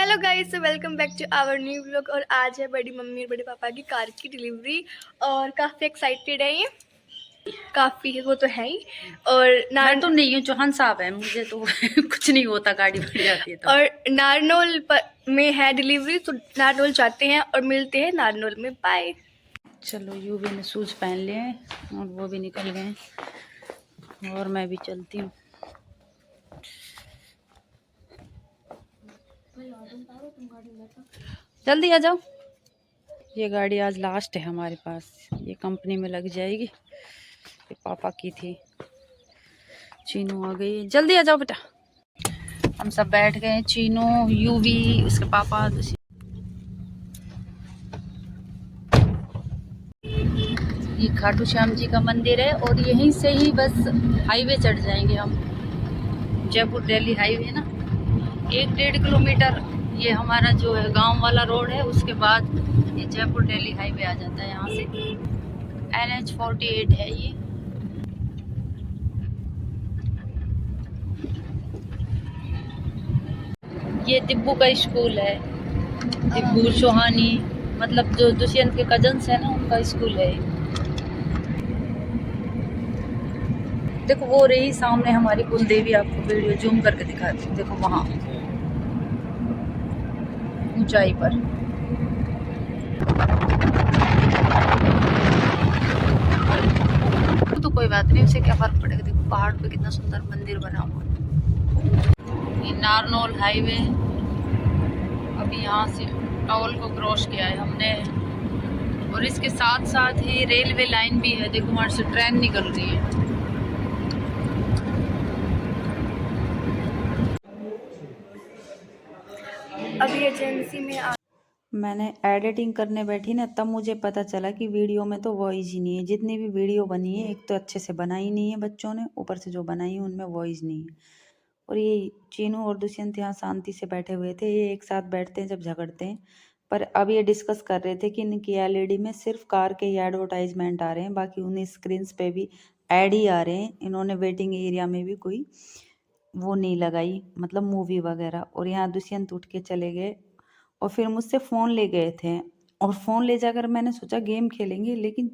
Hello guys, welcome back to our new vlog. और आज है बड़ी मम्मी और बड़े पापा की कार की डिलीवरी और काफ़ी एक्साइटेड है ये। काफ़ी वो तो है ही। और मैं तो नहीं हूँ, चौहान साहब है, मुझे तो कुछ नहीं होता, गाड़ी बढ़ जाती है तो। और नारनौल में है डिलीवरी, तो नारनौल जाते हैं और मिलते हैं नारनौल में। बाय। चलो, यूवी ने शूज पहन लिए हैं और वो भी निकल गए हैं और मैं भी चलती हूँ। जल्दी आ जाओ। ये गाड़ी आज लास्ट है हमारे पास, ये कंपनी में लग जाएगी। ये पापा की थी। चीनू आ गई, जल्दी आ जाओ बेटा। हम सब बैठ गए, चीनू, यूवी, उसके पापा। ये खाटू श्याम जी का मंदिर है और यहीं से ही बस हाईवे चढ़ जाएंगे हम। जयपुर दिल्ली हाईवे ना, 1-1.5 किलोमीटर ये हमारा जो है गांव वाला रोड है, उसके बाद ये जयपुर दिल्ली हाईवे आ जाता है। यहाँ से NH 48 है ये। ये तिब्बू का स्कूल है, तिब्बू चौहानी, मतलब जो दुष्यंत के कजन्स है ना, उनका स्कूल है। देखो वो रही सामने हमारी कुल देवी, आपको वीडियो जूम करके दिखाती हूँ। देखो वहाँ ऊंचाई पर। तो कोई बात नहीं, उससे क्या फर्क पड़ेगा। देखो पहाड़ पे कितना सुंदर मंदिर बना हुआ है। ये नारनौल हाईवे। अभी यहाँ से टोल को क्रॉस किया है हमने और इसके साथ साथ ही रेलवे लाइन भी है। देखो वहाँ से ट्रेन निकल रही है। अभी एजेंसी में मैंने एडिटिंग करने बैठी ना, तब मुझे पता चला कि वीडियो में तो वॉइस ही नहीं है। जितनी भी वीडियो बनी है, एक तो अच्छे से बनाई नहीं है बच्चों ने, ऊपर से जो बनाई है उनमें वॉइस नहीं है। और ये चीनू और दुष्यंत यहाँ शांति से बैठे हुए थे। ये एक साथ बैठते हैं जब झगड़ते हैं। पर अब ये डिस्कस कर रहे थे कि इनकी एलईडी में सिर्फ कार के ही एडवर्टाइजमेंट आ रहे हैं, बाकी उन्हीं स्क्रीन पे भी ऐड ही आ रहे हैं। इन्होंने वेटिंग एरिया में भी कोई वो नहीं लगाई, मतलब मूवी वगैरह। और यहाँ दुष्यंत उठ के चले गए और फिर मुझसे फ़ोन ले गए थे। और फ़ोन ले जाकर मैंने सोचा गेम खेलेंगे, लेकिन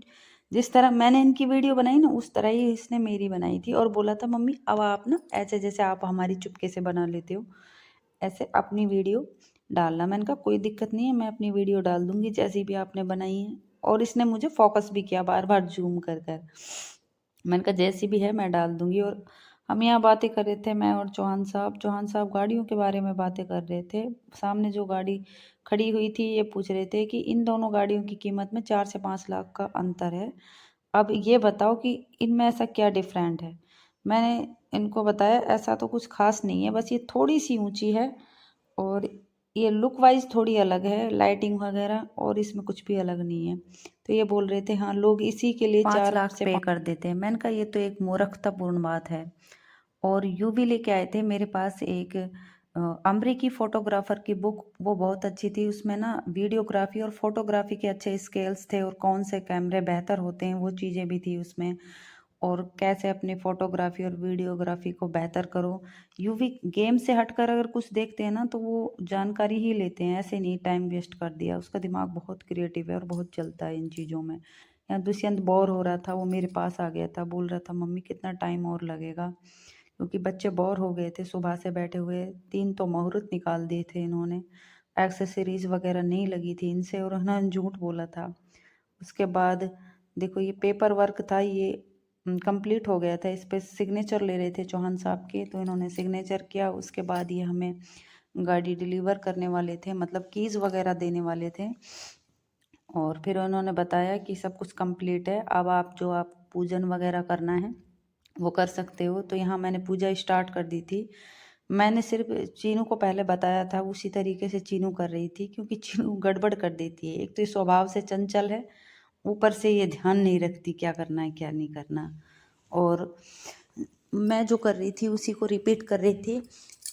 जिस तरह मैंने इनकी वीडियो बनाई ना, उस तरह ही इसने मेरी बनाई थी। और बोला था मम्मी अब आप ना ऐसे, जैसे आप हमारी चुपके से बना लेते हो, ऐसे अपनी वीडियो डालना। मैंने कहा कोई दिक्कत नहीं है, मैं अपनी वीडियो डाल दूंगी जैसी भी आपने बनाई है। और इसने मुझे फोकस भी किया बार बार जूम कर कर। मैंने कहा जैसी भी है मैं डाल दूंगी। और हम यहाँ बातें कर रहे थे, मैं और चौहान साहब गाड़ियों के बारे में बातें कर रहे थे। सामने जो गाड़ी खड़ी हुई थी, ये पूछ रहे थे कि इन दोनों गाड़ियों की कीमत में 4 से 5 लाख का अंतर है। अब ये बताओ कि इनमें ऐसा क्या डिफरेंट है। मैंने इनको बताया ऐसा तो कुछ खास नहीं है, बस ये थोड़ी सी ऊंची है और ये लुक वाइज थोड़ी अलग है, लाइटिंग वगैरह, और इसमें कुछ भी अलग नहीं है। तो ये बोल रहे थे हाँ लोग इसी के लिए 5 लाख पे कर देते हैं। मैंने कहा ये तो एक मूर्खतापूर्ण बात है। और यूवी लेके आए थे मेरे पास एक अमरीकी फोटोग्राफर की बुक, वो बहुत अच्छी थी। उसमें ना वीडियोग्राफी और फोटोग्राफी के अच्छे स्केल्स थे और कौन से कैमरे बेहतर होते हैं वो चीज़ें भी थी उसमें। और कैसे अपनी फोटोग्राफी और वीडियोग्राफी को बेहतर करो। यूवी गेम से हटकर अगर कुछ देखते हैं ना, तो वो जानकारी ही लेते हैं, ऐसे नहीं टाइम वेस्ट कर दिया। उसका दिमाग बहुत क्रिएटिव है और बहुत चलता है इन चीज़ों में। यहाँ दुष्यंत बोर हो रहा था, वो मेरे पास आ गया था, बोल रहा था मम्मी कितना टाइम और लगेगा, क्योंकि बच्चे बोर हो गए थे सुबह से बैठे हुए। 3 तो मुहूर्त निकाल दिए थे इन्होंने, एक्सेसरीज वगैरह नहीं लगी थी इनसे, और उन्होंने झूठ बोला था। उसके बाद देखो ये पेपर वर्क था, ये कंप्लीट हो गया था। इस पे सिग्नेचर ले रहे थे चौहान साहब के, तो इन्होंने सिग्नेचर किया। उसके बाद ये हमें गाड़ी डिलीवर करने वाले थे, मतलब कीज़ वगैरह देने वाले थे। और फिर उन्होंने बताया कि सब कुछ कंप्लीट है, अब आप पूजन वगैरह करना है वो कर सकते हो। तो यहाँ मैंने पूजा स्टार्ट कर दी थी। मैंने सिर्फ चीनू को पहले बताया था, उसी तरीके से चीनू कर रही थी, क्योंकि चीनू गड़बड़ कर देती है। एक तो ये स्वभाव से चंचल है, ऊपर से ये ध्यान नहीं रखती क्या करना है क्या नहीं करना। और मैं जो कर रही थी उसी को रिपीट कर रही थी।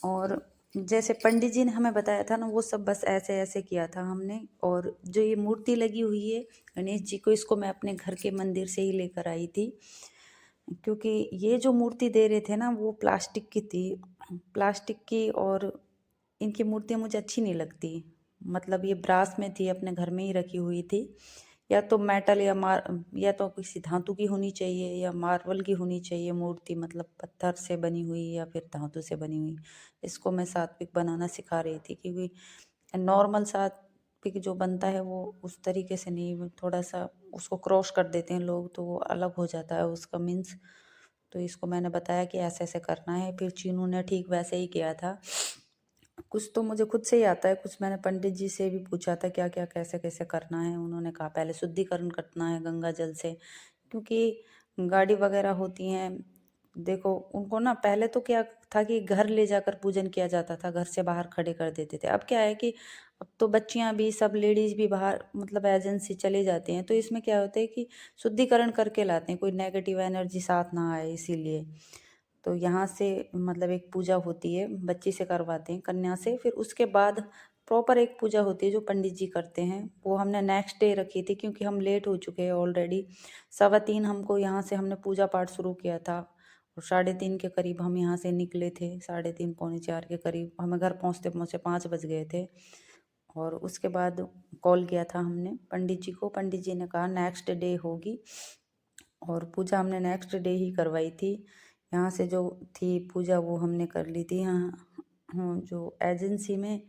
और जैसे पंडित जी ने हमें बताया था ना, वो सब बस ऐसे ऐसे किया था हमने। और जो ये मूर्ति लगी हुई है गणेश जी को, इसको मैं अपने घर के मंदिर से ही लेकर आई थी, क्योंकि ये जो मूर्ति दे रहे थे ना वो प्लास्टिक की थी, प्लास्टिक की। और इनकी मूर्तियाँ मुझे अच्छी नहीं लगती। मतलब ये ब्रास में थी, अपने घर में ही रखी हुई थी। या तो मेटल या तो किसी धातु की होनी चाहिए या मार्बल की होनी चाहिए मूर्ति, मतलब पत्थर से बनी हुई या फिर धातु से बनी हुई। इसको मैं सात्विक बनाना सिखा रही थी, क्योंकि नॉर्मल सात्विक जो बनता है वो उस तरीके से नहीं, थोड़ा सा उसको क्रॉस कर देते हैं लोग, तो वो अलग हो जाता है उसका मीन्स। तो इसको मैंने बताया कि ऐसे ऐसे करना है, फिर चीनू ने ठीक वैसे ही किया था। कुछ तो मुझे खुद से ही आता है, कुछ मैंने पंडित जी से भी पूछा था क्या क्या कैसे कैसे करना है। उन्होंने कहा पहले शुद्धिकरण करना है गंगा जल से, क्योंकि गाड़ी वगैरह होती हैं। देखो उनको ना, पहले तो क्या था कि घर ले जाकर पूजन किया जाता था, घर से बाहर खड़े कर देते थे। अब क्या है कि अब तो बच्चियां भी, सब लेडीज भी बाहर मतलब एजेंसी चले जाते हैं, तो इसमें क्या होता है कि शुद्धिकरण करके लाते हैं, कोई नेगेटिव एनर्जी साथ ना आए इसीलिए। तो यहाँ से मतलब एक पूजा होती है, बच्ची से करवाते हैं, कन्या से। फिर उसके बाद प्रॉपर एक पूजा होती है जो पंडित जी करते हैं, वो हमने नेक्स्ट डे रखी थी, क्योंकि हम लेट हो चुके हैं ऑलरेडी। 3:15 हमको यहाँ से हमने पूजा पाठ शुरू किया था, और 3:30 के करीब हम यहाँ से निकले थे, 3:30 पौने 4 के करीब हमें घर पहुँचते पहुँचते 5 बज गए थे। और उसके बाद कॉल किया था हमने पंडित जी को, पंडित जी ने कहा नेक्स्ट डे होगी, और पूजा हमने नेक्स्ट डे ही करवाई थी। यहाँ से जो थी पूजा वो हमने कर ली थी। यहाँ जो एजेंसी में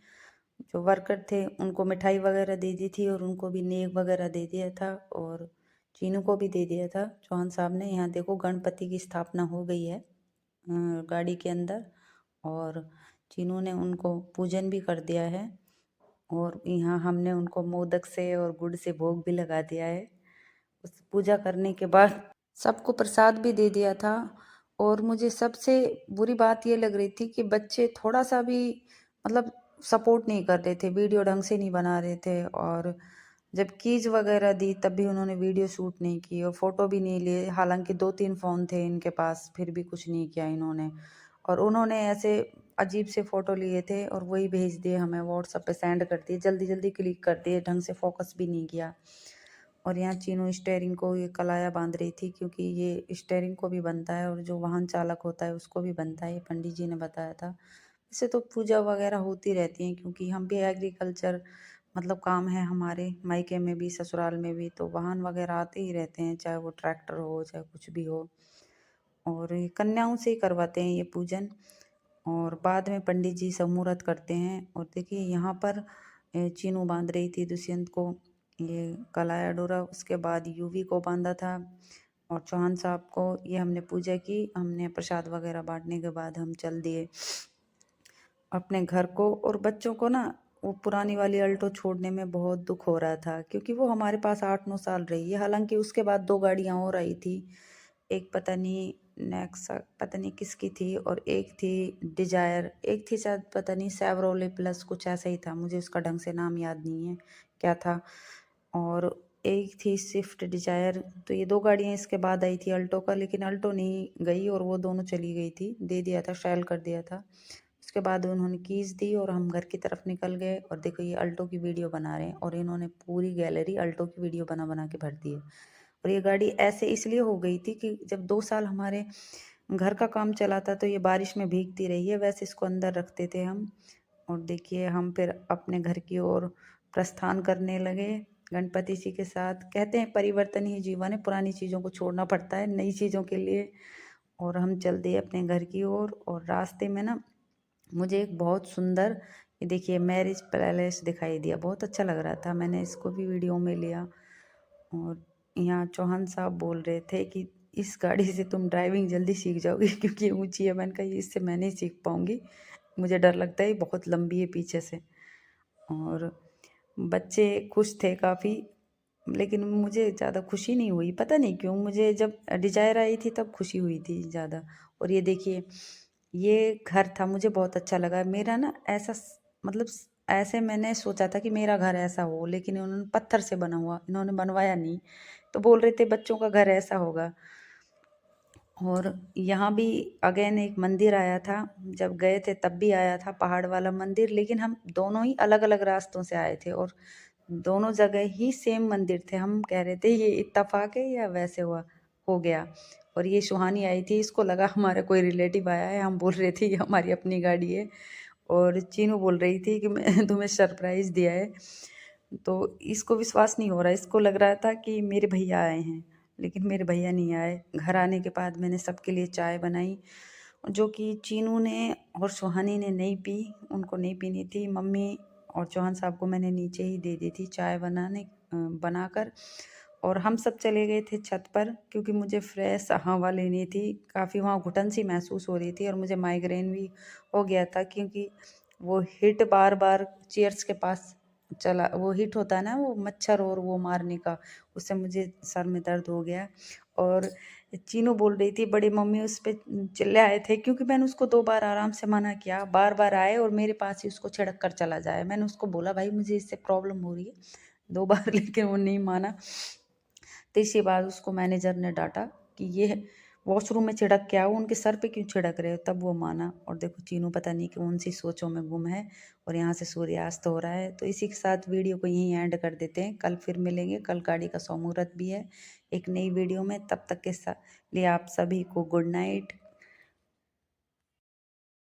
जो वर्कर थे उनको मिठाई वगैरह दे दी थी, और उनको भी नेक वगैरह दे दिया था, और चीनू को भी दे दिया था चौहान साहब ने। यहाँ देखो गणपति की स्थापना हो गई है गाड़ी के अंदर, और चीनू ने उनको पूजन भी कर दिया है, और यहाँ हमने उनको मोदक से और गुड़ से भोग भी लगा दिया है। उस पूजा करने के बाद सबको प्रसाद भी दे दिया था। और मुझे सबसे बुरी बात ये लग रही थी कि बच्चे थोड़ा सा भी मतलब सपोर्ट नहीं कर रहे थे, वीडियो ढंग से नहीं बना रहे थे, और जब कीज वगैरह दी तब भी उन्होंने वीडियो शूट नहीं की और फ़ोटो भी नहीं लिए। हालांकि 2-3 फ़ोन थे इनके पास, फिर भी कुछ नहीं किया इन्होंने। और उन्होंने ऐसे अजीब से फ़ोटो लिए थे और वही भेज दिए हमें, व्हाट्सएप पे सेंड कर दिए, जल्दी जल्दी क्लिक कर दिए, ढंग से फोकस भी नहीं किया। और यहाँ चीनू स्टेयरिंग को ये कलाया बांध रही थी, क्योंकि ये स्टेयरिंग को भी बनता है और जो वाहन चालक होता है उसको भी बनता है, ये पंडित जी ने बताया था। वैसे तो पूजा वगैरह होती रहती हैं, क्योंकि हम भी एग्रीकल्चर मतलब काम है हमारे, मायके में भी ससुराल में भी, तो वाहन वगैरह आते ही रहते हैं, चाहे वो ट्रैक्टर हो चाहे कुछ भी हो। और ये कन्याओं से ही करवाते हैं ये पूजन, और बाद में पंडित जी सब मुहूर्त करते हैं। और देखिए यहाँ पर चीनू बांध रही थी दुष्यंत को ये कलाया डोरा, उसके बाद यूवी को बांधा था, और चौहान साहब को ये हमने पूजा की, हमने प्रसाद वगैरह बांटने के बाद हम चल दिए अपने घर को। और बच्चों को ना वो पुरानी वाली अल्टो छोड़ने में बहुत दुख हो रहा था, क्योंकि वो हमारे पास 8-9 साल रही है। हालांकि उसके बाद 2 गाड़ियाँ और आई थी, एक पता नहीं नेक्सा पता नहीं किसकी थी, और एक थी डिजायर, एक थी शायद पता नहीं सेवरोले प्लस, कुछ ऐसा ही था, मुझे उसका ढंग से नाम याद नहीं है क्या था, और एक थी स्विफ्ट डिजायर। तो ये 2 गाड़ियाँ इसके बाद आई थी अल्टो का, लेकिन अल्टो नहीं गई और वो दोनों चली गई थी, दे दिया था, सेल कर दिया था। उसके बाद उन्होंने कीज दी और हम घर की तरफ निकल गए। और देखो ये अल्टो की वीडियो बना रहे हैं, और इन्होंने पूरी गैलरी अल्टो की वीडियो बना बना के भर दी है। और ये गाड़ी ऐसे इसलिए हो गई थी कि जब 2 साल हमारे घर का काम चला था तो ये बारिश में भीगती रही है, वैसे इसको अंदर रखते थे हम। और देखिए हम फिर अपने घर की ओर प्रस्थान करने लगे गणपति जी के साथ। कहते हैं परिवर्तन ही जीवन है, पुरानी चीज़ों को छोड़ना पड़ता है नई चीज़ों के लिए। और हम चल दिए अपने घर की ओर, और रास्ते में ना मुझे एक बहुत सुंदर, ये देखिए मैरिज पैलेस दिखाई दिया, बहुत अच्छा लग रहा था, मैंने इसको भी वीडियो में लिया। और यहाँ चौहान साहब बोल रहे थे कि इस गाड़ी से तुम ड्राइविंग जल्दी सीख जाओगी क्योंकि ये ऊंची है। मैंने कहा इससे मैं नहीं सीख पाऊंगी, मुझे डर लगता है, ये बहुत लंबी है पीछे से। और बच्चे खुश थे काफ़ी, लेकिन मुझे ज़्यादा खुशी नहीं हुई, पता नहीं क्यों। मुझे जब डिजायर आई थी तब खुशी हुई थी ज़्यादा। और ये देखिए ये घर था, मुझे बहुत अच्छा लगा। मेरा ना ऐसा मतलब ऐसे मैंने सोचा था कि मेरा घर ऐसा हो, लेकिन उन्होंने पत्थर से बना हुआ, इन्होंने बनवाया नहीं। तो बोल रहे थे बच्चों का घर ऐसा होगा। और यहाँ भी अगेन एक मंदिर आया था, जब गए थे तब भी आया था पहाड़ वाला मंदिर, लेकिन हम दोनों ही अलग अलग रास्तों से आए थे, और दोनों जगह ही सेम मंदिर थे। हम कह रहे थे ये इत्तेफाक है या वैसे हुआ हो गया। और ये सुहानी आई थी, इसको लगा हमारा कोई रिलेटिव आया है, हम बोल रहे थे ये हमारी अपनी गाड़ी है। और चीनू बोल रही थी कि मैं तुम्हें सरप्राइज़ दिया है। तो इसको विश्वास नहीं हो रहा, इसको लग रहा था कि मेरे भैया आए हैं, लेकिन मेरे भैया नहीं आए। घर आने के बाद मैंने सबके लिए चाय बनाई, जो कि चीनू ने और सुहानी ने नहीं पी, उनको नहीं पीनी थी। मम्मी और चौहान साहब को मैंने नीचे ही दे दी थी चाय बनाकर, और हम सब चले गए थे छत पर, क्योंकि मुझे फ्रेश हवा लेनी थी। काफ़ी वहाँ घुटन सी महसूस हो रही थी और मुझे माइग्रेन भी हो गया था, क्योंकि वो हिट बार बार चेयर्स के पास चला, वो हिट होता है ना, वो मच्छर और वो मारने का, उससे मुझे सर में दर्द हो गया। और चीनू बोल रही थी बड़ी मम्मी उस पे चिल्लाए थे, क्योंकि मैंने उसको 2 बार आराम से मना किया, बार बार आए और मेरे पास ही उसको छिड़क कर चला जाए। मैंने उसको बोला भाई मुझे इससे प्रॉब्लम हो रही है 2 बार, लेकिन वो नहीं माना। तीसरी बार उसको मैनेजर ने डांटा कि ये वॉशरूम में छिड़क के आओ, उनके सर पे क्यों छिड़क रहे हो, तब वो माना। और देखो चीनू पता नहीं कौन सी सोचों में गुम है, और यहाँ से सूर्यास्त हो रहा है। तो इसी के साथ वीडियो को यहीं एंड कर देते हैं, कल फिर मिलेंगे, कल गाड़ी का सौ मुहूर्त भी है एक नई वीडियो में। तब तक के लिए आप सभी को गुड नाइट।